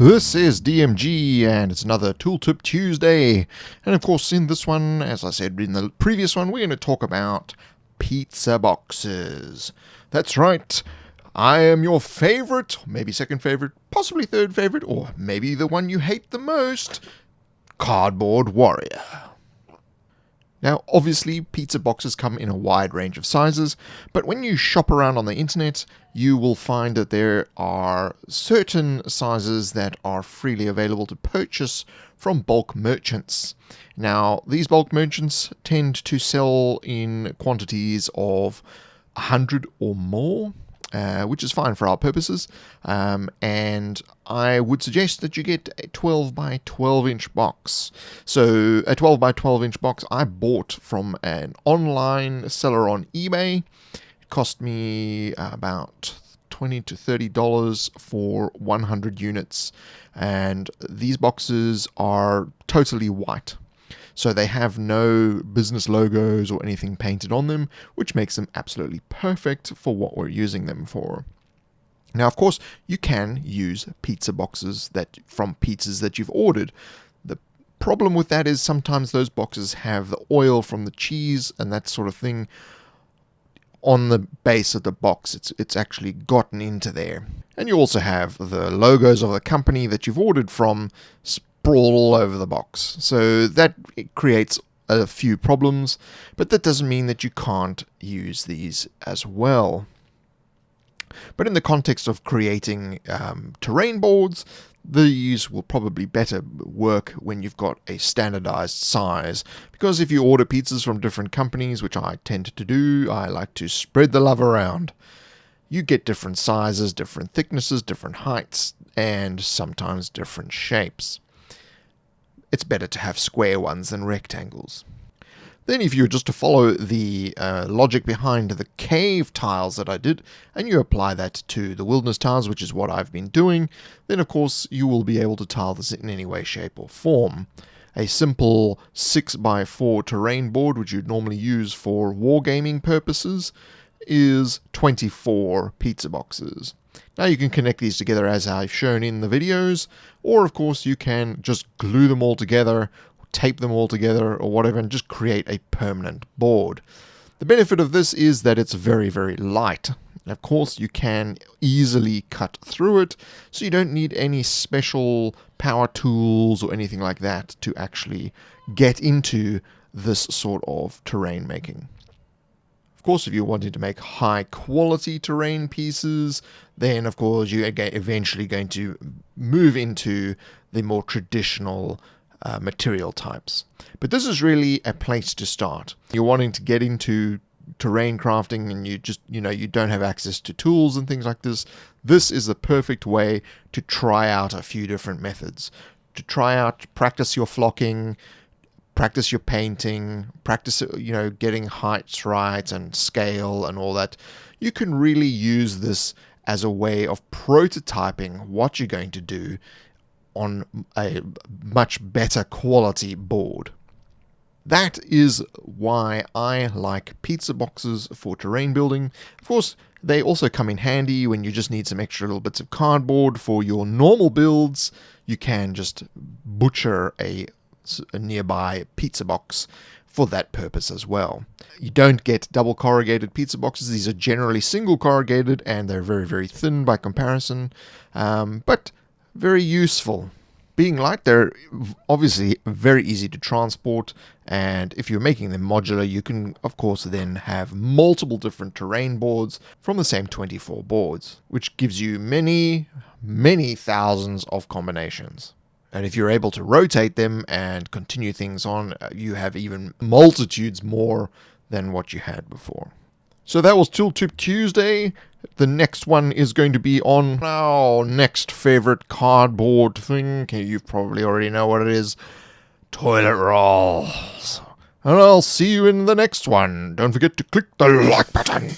This is DMG, and it's another Tooltip Tuesday. And of course, in this one, as I said in the previous one, we're going to talk about pizza boxes. That's right. I am your favorite, maybe second favorite, possibly third favorite, or maybe the one you hate the most, Cardboard Warrior. Now, obviously, pizza boxes come in a wide range of sizes, but when you shop around on the internet, you will find that there are certain sizes that are freely available to purchase from bulk merchants. Now, these bulk merchants tend to sell in quantities of 100 or more, which is fine for our purposes, and I would suggest that you get a 12 by 12 inch box. So a 12 by 12 inch box I bought from an online seller on eBay. It cost me about $20 to $30 for 100 units, and these boxes are totally white. So they have no business logos or anything painted on them, which makes them absolutely perfect for what we're using them for. Now, of course, you can use pizza boxes from pizzas that you've ordered. The problem with that is sometimes those boxes have the oil from the cheese and that sort of thing on the base of the box. It's actually gotten into there. And you also have the logos of the company that you've ordered from sprawl all over the box. So that creates a few problems, but that doesn't mean that you can't use these as well. But in the context of creating terrain boards, these will probably better work when you've got a standardized size, because if you order pizzas from different companies, which I tend to do, I like to spread the love around. You get different sizes, different thicknesses, different heights, and sometimes different shapes. It's better to have square ones than rectangles. Then if you were just to follow the logic behind the cave tiles that I did, and you apply that to the wilderness tiles, which is what I've been doing, then of course you will be able to tile this in any way, shape or form. A simple 6x4 terrain board, which you'd normally use for wargaming purposes, is 24 pizza boxes. Now you can connect these together as I've shown in the videos, or of course you can just glue them all together, tape them all together or whatever, and just create a permanent board. The benefit of this is that it's very, very light. Of course, you can easily cut through it, so you don't need any special power tools or anything like that to actually get into this sort of terrain making. Of course, if you're wanting to make high quality terrain pieces, then of course you're eventually going to move into the more traditional material types. But this is really a place to start. You're wanting to get into terrain crafting and you don't have access to tools and things like this. This is the perfect way to try out a few different methods. To practice your flocking, practice your painting, practice, getting heights right and scale and all that. You can really use this as a way of prototyping what you're going to do on a much better quality board. That is why I like pizza boxes for terrain building. Of course, they also come in handy when you just need some extra little bits of cardboard for your normal builds. You can just butcher a nearby pizza box for that purpose as well. You don't get double corrugated pizza boxes. These are generally single corrugated and they're very, very thin by comparison, but very useful. Being light, they're obviously very easy to transport, and if you're making them modular, you can of course then have multiple different terrain boards from the same 24 boards, which gives you many, many thousands of combinations. And if you're able to rotate them and continue things on, you have even multitudes more than what you had before. So that was Tooltip Tuesday. The next one is going to be on our next favorite cardboard thing. You probably already know what it is. Toilet rolls. And I'll see you in the next one. Don't forget to click the like button.